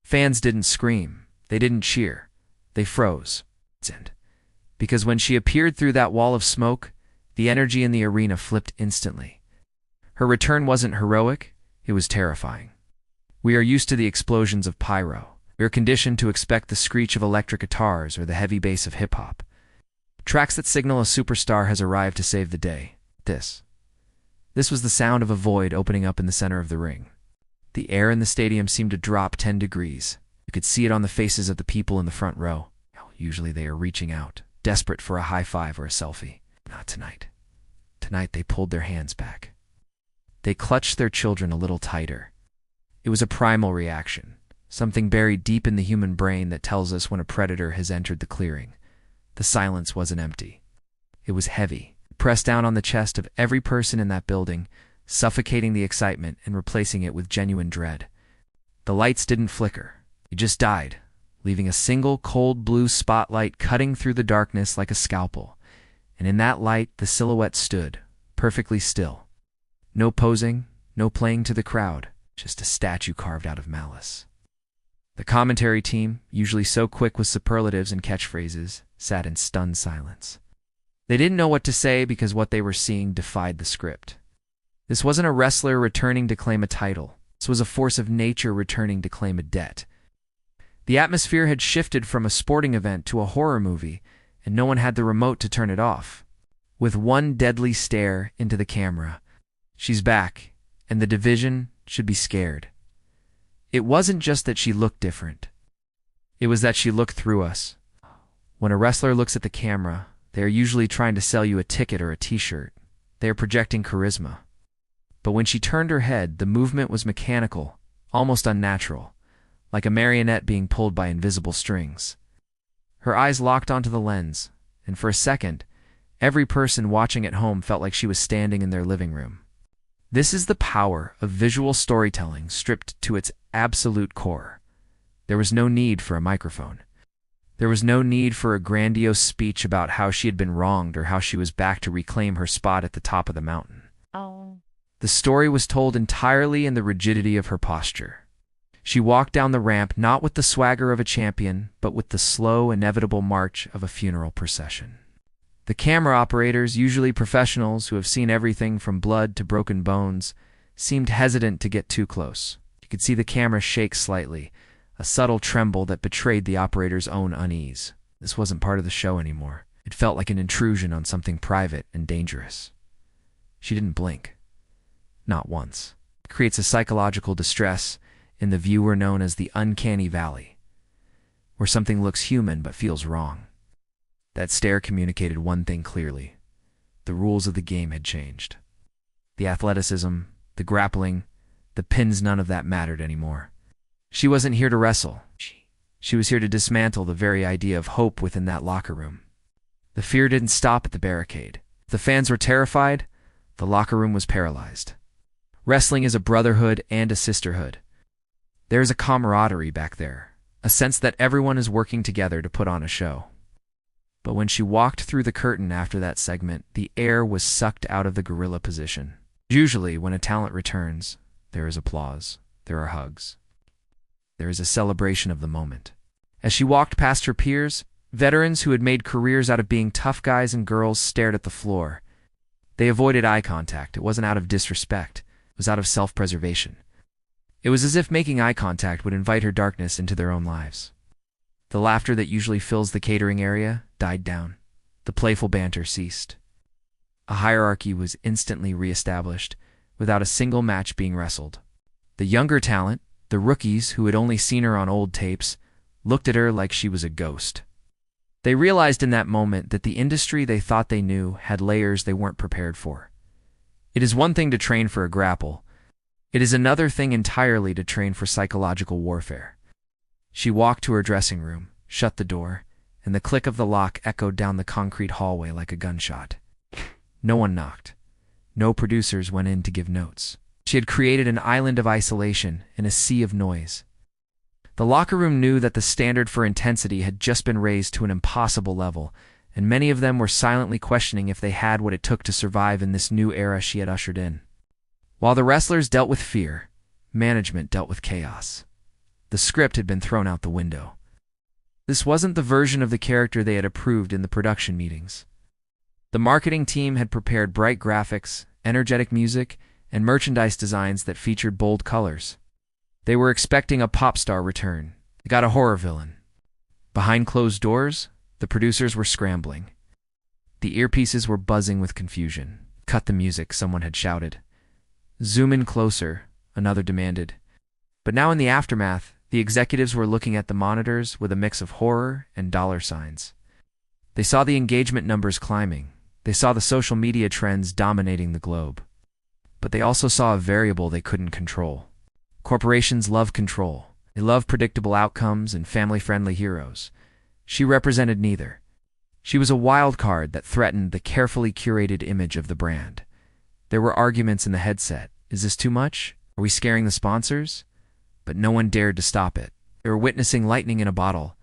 Fans didn't scream. They didn't cheer. They froze. Because when she appeared through that wall of smoke, the energy in the arena flipped instantly. Her return wasn't heroic, it was terrifying. We are used to the explosions of pyro. We are conditioned to expect the screech of electric guitars or the heavy bass of hip-hop. Tracks that signal a superstar has arrived to save the day. This was the sound of a void opening up in the center of the ring. The air in the stadium seemed to drop 10 degrees. You could see it on the faces of the people in the front row. Usually they are reaching out, desperate for a high five or a selfie. Not tonight. Tonight they pulled their hands back. They clutched their children a little tighter. It was a primal reaction, something buried deep in the human brain that tells us when a predator has entered the clearing. The silence wasn't empty. It was heavy, pressed down on the chest of every person in that building, suffocating the excitement and replacing it with genuine dread. The lights didn't flicker. They just died, leaving a single cold blue spotlight cutting through the darkness like a scalpel. And in that light, the silhouette stood, perfectly still. No posing, no playing to the crowd, just a statue carved out of malice. The commentary team, usually so quick with superlatives and catchphrases, sat in stunned silence. They didn't know what to say because what they were seeing defied the script. This wasn't a wrestler returning to claim a title. This was a force of nature returning to claim a debt. The atmosphere had shifted from a sporting event to a horror movie, and no one had the remote to turn it off. With one deadly stare into the camera, she's back, and the division should be scared. It wasn't just that she looked different. It was that she looked through us. When a wrestler looks at the camera, they are usually trying to sell you a ticket or a t-shirt. They are projecting charisma. But when she turned her head, the movement was mechanical, almost unnatural, like a marionette being pulled by invisible strings. Her eyes locked onto the lens, and for a second, every person watching at home felt like she was standing in their living room. This is the power of visual storytelling stripped to its absolute core. There was no need for a microphone. There was no need for a grandiose speech about how she had been wronged or how she was back to reclaim her spot at the top of the mountain. The story was told entirely in the rigidity of her posture. She walked down the ramp not with the swagger of a champion, but with the slow, inevitable march of a funeral procession. The camera operators, usually professionals who have seen everything from blood to broken bones, seemed hesitant to get too close. You could see the camera shake slightly, a subtle tremble that betrayed the operator's own unease. This wasn't part of the show anymore. It felt like an intrusion on something private and dangerous. She didn't blink. Not once. It creates a psychological distress in the viewer known as the uncanny valley, where something looks human but feels wrong. That stare communicated one thing clearly. The rules of the game had changed. The athleticism, the grappling, the pins, none of that mattered anymore. She wasn't here to wrestle. She was here to dismantle the very idea of hope within that locker room. The fear didn't stop at the barricade. If the fans were terrified, the locker room was paralyzed. Wrestling is a brotherhood and a sisterhood. There is a camaraderie back there, a sense that everyone is working together to put on a show. But when she walked through the curtain after that segment, the air was sucked out of the gorilla position. Usually, when a talent returns, there is applause, there are hugs. There is a celebration of the moment. As she walked past her peers, veterans who had made careers out of being tough guys and girls stared at the floor. They avoided eye contact. It wasn't out of disrespect. It was out of self-preservation. It was as if making eye contact would invite her darkness into their own lives. The laughter that usually fills the catering area died down. The playful banter ceased. A hierarchy was instantly reestablished, without a single match being wrestled. The younger talent, the rookies who had only seen her on old tapes, looked at her like she was a ghost. They realized in that moment that the industry they thought they knew had layers they weren't prepared for. It is one thing to train for a grapple. It is another thing entirely to train for psychological warfare. She walked to her dressing room, shut the door, and the click of the lock echoed down the concrete hallway like a gunshot. No one knocked. No producers went in to give notes. She had created an island of isolation in a sea of noise. The locker room knew that the standard for intensity had just been raised to an impossible level, and many of them were silently questioning if they had what it took to survive in this new era she had ushered in. While the wrestlers dealt with fear, management dealt with chaos. The script had been thrown out the window. This wasn't the version of the character they had approved in the production meetings. The marketing team had prepared bright graphics, energetic music, and merchandise designs that featured bold colors. They were expecting a pop star return. They got a horror villain. Behind closed doors, the producers were scrambling. The earpieces were buzzing with confusion. "Cut the music," someone had shouted. "Zoom in closer," another demanded. But now in the aftermath, the executives were looking at the monitors with a mix of horror and dollar signs. They saw the engagement numbers climbing. They saw the social media trends dominating the globe. But they also saw a variable they couldn't control. Corporations love control. They love predictable outcomes and family-friendly heroes. She represented neither. She was a wild card that threatened the carefully curated image of the brand. There were arguments in the headset. Is this too much? Are we scaring the sponsors? But no one dared to stop it. They were witnessing lightning in a bottle,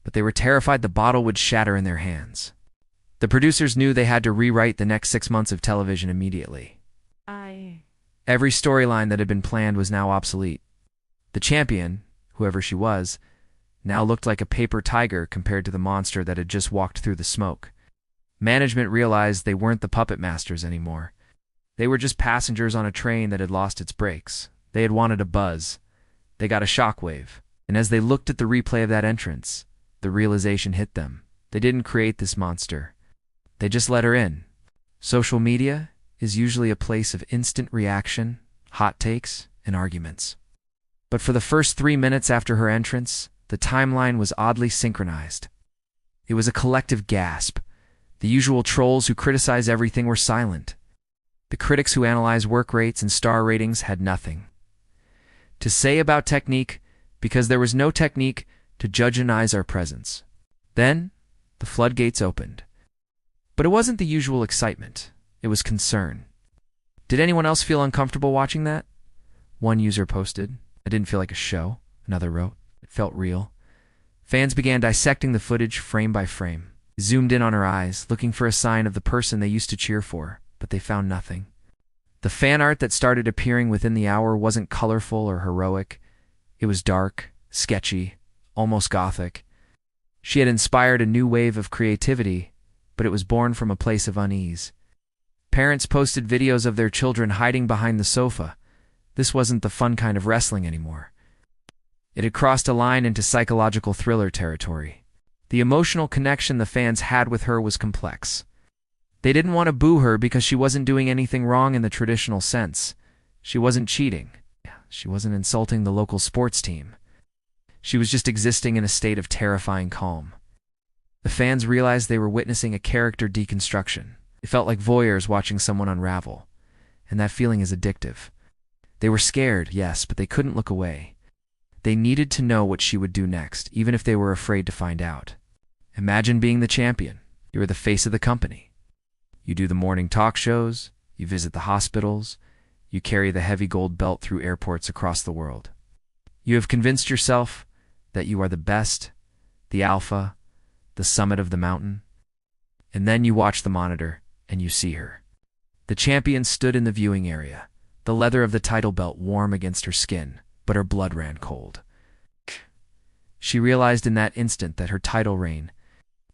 but they were terrified the bottle would shatter in their hands. The producers knew they had to rewrite the next 6 months of television immediately. Every storyline that had been planned was now obsolete. The champion, whoever she was, now looked like a paper tiger compared to the monster that had just walked through the smoke. Management realized they weren't the puppet masters anymore. They were just passengers on a train that had lost its brakes. They had wanted a buzz. They got a shockwave. And as they looked at the replay of that entrance, the realization hit them. They didn't create this monster. They just let her in. Social media is usually a place of instant reaction, hot takes, and arguments. But for the first 3 minutes after her entrance, the timeline was oddly synchronized. It was a collective gasp. The usual trolls who criticize everything were silent. The critics who analyze work rates and star ratings had nothing to say about technique, because there was no technique to judge our presence. Then, the floodgates opened. But it wasn't the usual excitement. It was concern. "Did anyone else feel uncomfortable watching that?" One user posted. "I didn't feel like a show," another wrote. "It felt real." Fans began dissecting the footage frame by frame. They zoomed in on her eyes, looking for a sign of the person they used to cheer for, but they found nothing. The fan art that started appearing within the hour wasn't colorful or heroic. It was dark, sketchy, almost gothic. She had inspired a new wave of creativity, but it was born from a place of unease. Parents posted videos of their children hiding behind the sofa. This wasn't the fun kind of wrestling anymore. It had crossed a line into psychological thriller territory. The emotional connection the fans had with her was complex. They didn't want to boo her because she wasn't doing anything wrong in the traditional sense. She wasn't cheating. She wasn't insulting the local sports team. She was just existing in a state of terrifying calm. The fans realized they were witnessing a character deconstruction. It felt like voyeurs watching someone unravel, and that feeling is addictive. They were scared, yes, but they couldn't look away. They needed to know what she would do next, even if they were afraid to find out. Imagine being the champion. You are the face of the company. You do the morning talk shows, you visit the hospitals, you carry the heavy gold belt through airports across the world. You have convinced yourself that you are the best, the alpha, the summit of the mountain. And then you watch the monitor, and you see her. The champion stood in the viewing area, the leather of the title belt warm against her skin, but her blood ran cold. She realized in that instant that her title reign,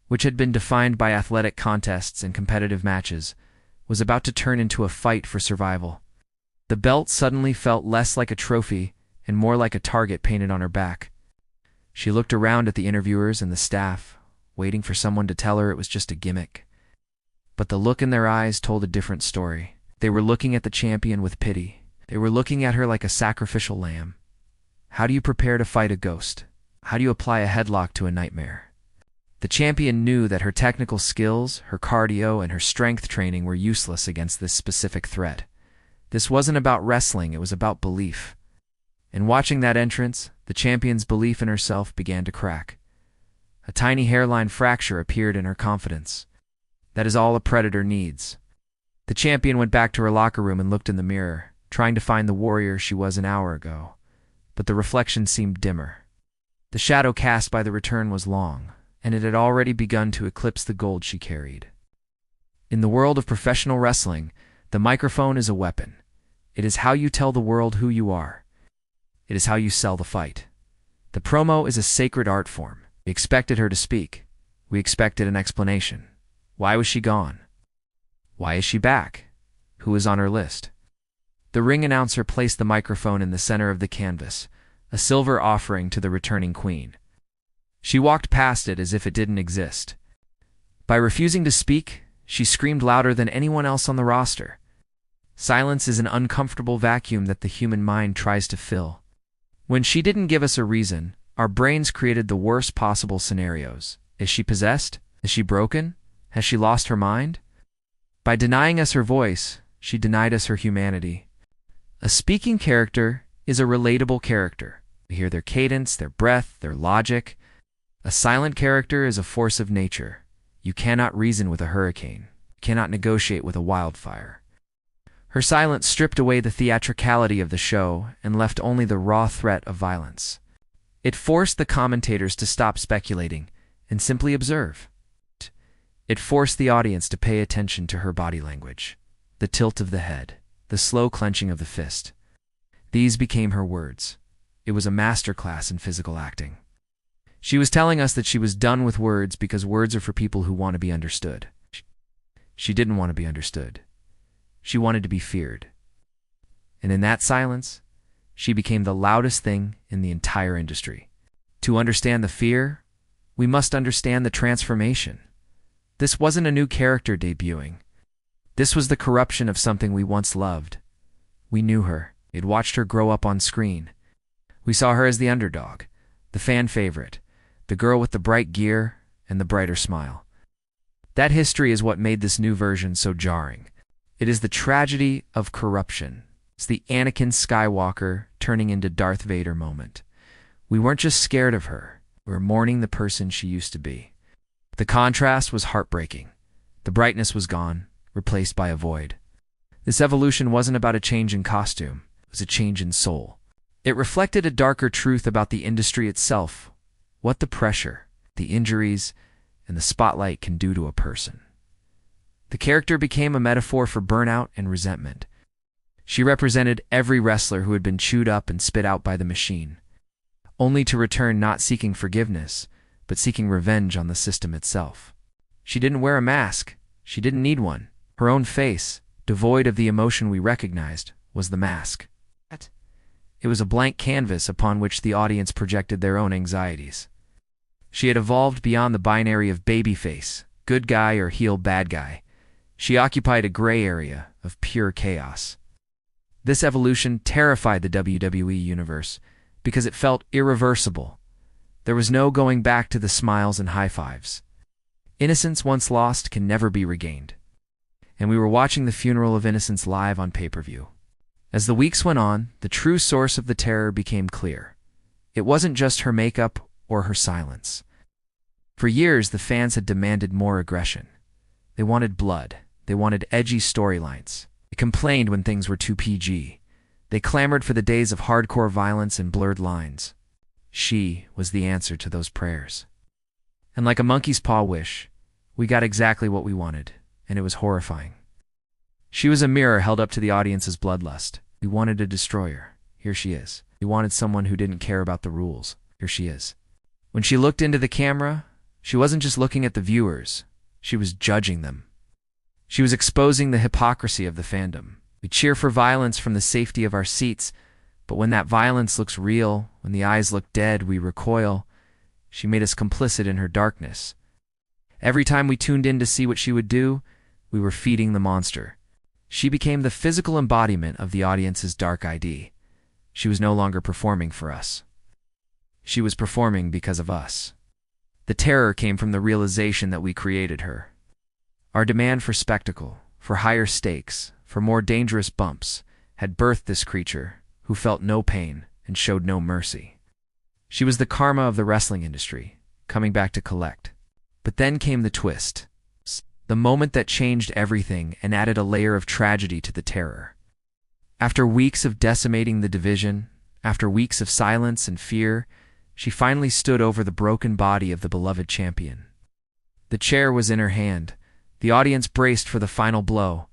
which had been defined by athletic contests and competitive matches, was about to turn into a fight for survival. The belt suddenly felt less like a trophy and more like a target painted on her back. She looked around at the interviewers and the staff, waiting for someone to tell her it was just a gimmick. But the look in their eyes told a different story. They were looking at the champion with pity. They were looking at her like a sacrificial lamb. How do you prepare to fight a ghost? How do you apply a headlock to a nightmare? The champion knew that her technical skills, her cardio, and her strength training were useless against this specific threat. This wasn't about wrestling, it was about belief. In watching that entrance, the champion's belief in herself began to crack. A tiny hairline fracture appeared in her confidence. That is all a predator needs. The champion went back to her locker room and looked in the mirror, trying to find the warrior she was an hour ago. But the reflection seemed dimmer. The shadow cast by the return was long, and it had already begun to eclipse the gold she carried. In the world of professional wrestling, the microphone is a weapon. It is how you tell the world who you are. It is how you sell the fight. The promo is a sacred art form. We expected her to speak. We expected an explanation. Why was she gone? Why is she back? Who is on her list? The ring announcer placed the microphone in the center of the canvas, a silver offering to the returning queen. She walked past it as if it didn't exist. By refusing to speak, she screamed louder than anyone else on the roster. Silence is an uncomfortable vacuum that the human mind tries to fill. When she didn't give us a reason, our brains created the worst possible scenarios. Is she possessed? Is she broken? Has she lost her mind? By denying us her voice, she denied us her humanity. A speaking character is a relatable character. We hear their cadence, their breath, their logic. A silent character is a force of nature. You cannot reason with a hurricane. You cannot negotiate with a wildfire. Her silence stripped away the theatricality of the show and left only the raw threat of violence. It forced the commentators to stop speculating and simply observe. It forced the audience to pay attention to her body language, the tilt of the head, the slow clenching of the fist. These became her words. It was a masterclass in physical acting. She was telling us that she was done with words because words are for people who want to be understood. She didn't want to be understood. She wanted to be feared. And in that silence, she became the loudest thing in the entire industry. To understand the fear, we must understand the transformation. This wasn't a new character debuting. This was the corruption of something we once loved. We knew her. We had watched her grow up on screen. We saw her as the underdog, the fan favorite, the girl with the bright gear and the brighter smile. That history is what made this new version so jarring. It is the tragedy of corruption. It's the Anakin Skywalker turning into Darth Vader moment. We weren't just scared of her. We were mourning the person she used to be. The contrast was heartbreaking. The brightness was gone, replaced by a void. This evolution wasn't about a change in costume. It was a change in soul. It reflected a darker truth about the industry itself, what the pressure, the injuries, and the spotlight can do to a person. The character became a metaphor for burnout and resentment. She represented every wrestler who had been chewed up and spit out by the machine, only to return not seeking forgiveness, but seeking revenge on the system itself. She didn't wear a mask. She didn't need one. Her own face, devoid of the emotion we recognized, was the mask. It was a blank canvas upon which the audience projected their own anxieties. She had evolved beyond the binary of babyface, good guy or heel bad guy. She occupied a gray area of pure chaos. This evolution terrified the WWE Universe because it felt irreversible. There was no going back to the smiles and high fives. Innocence once lost can never be regained. And we were watching the funeral of innocence live on pay-per-view. As the weeks went on, the true source of the terror became clear. It wasn't just her makeup or her silence. For years, the fans had demanded more aggression. They wanted blood. They wanted edgy storylines. They complained when things were too PG. They clamored for the days of hardcore violence and blurred lines. She was the answer to those prayers. And like a monkey's paw wish, we got exactly what we wanted, and it was horrifying. She was a mirror held up to the audience's bloodlust. We wanted a destroyer. Here she is. We wanted someone who didn't care about the rules. Here she is. When she looked into the camera, she wasn't just looking at the viewers. She was judging them. She was exposing the hypocrisy of the fandom. We cheer for violence from the safety of our seats, but when that violence looks real, when the eyes look dead, we recoil. She made us complicit in her darkness. Every time we tuned in to see what she would do, we were feeding the monster. She became the physical embodiment of the audience's dark ID. She was no longer performing for us. She was performing because of us. The terror came from the realization that we created her. Our demand for spectacle, for higher stakes, for more dangerous bumps, had birthed this creature who felt no pain and showed no mercy. She was the karma of the wrestling industry, coming back to collect. But then came the twist. The moment that changed everything and added a layer of tragedy to the terror. After weeks of decimating the division, after weeks of silence and fear, she finally stood over the broken body of the beloved champion. The chair was in her hand. The audience braced for the final blow.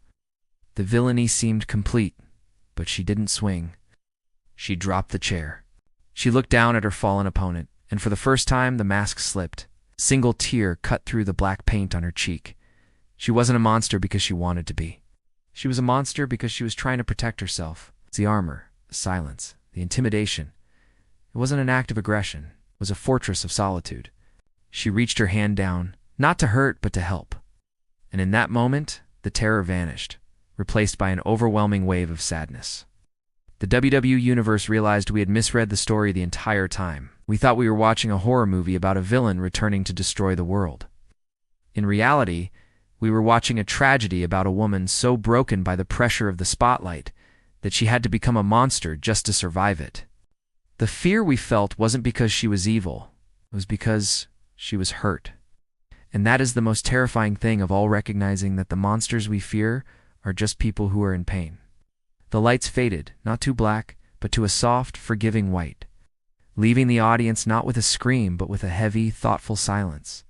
The villainy seemed complete, but she didn't swing. She dropped the chair. She looked down at her fallen opponent, and for the first time, the mask slipped. A single tear cut through the black paint on her cheek. She wasn't a monster because she wanted to be. She was a monster because she was trying to protect herself. It's the armor, the silence, the intimidation. It wasn't an act of aggression. It was a fortress of solitude. She reached her hand down, not to hurt, but to help. And in that moment, the terror vanished, replaced by an overwhelming wave of sadness. The WWE Universe realized we had misread the story the entire time. We thought we were watching a horror movie about a villain returning to destroy the world. In reality, we were watching a tragedy about a woman so broken by the pressure of the spotlight that she had to become a monster just to survive it. The fear we felt wasn't because she was evil. It was because she was hurt. And that is the most terrifying thing of all, recognizing that the monsters we fear are just people who are in pain. The lights faded, not to black, but to a soft, forgiving white, leaving the audience not with a scream but with a heavy, thoughtful silence.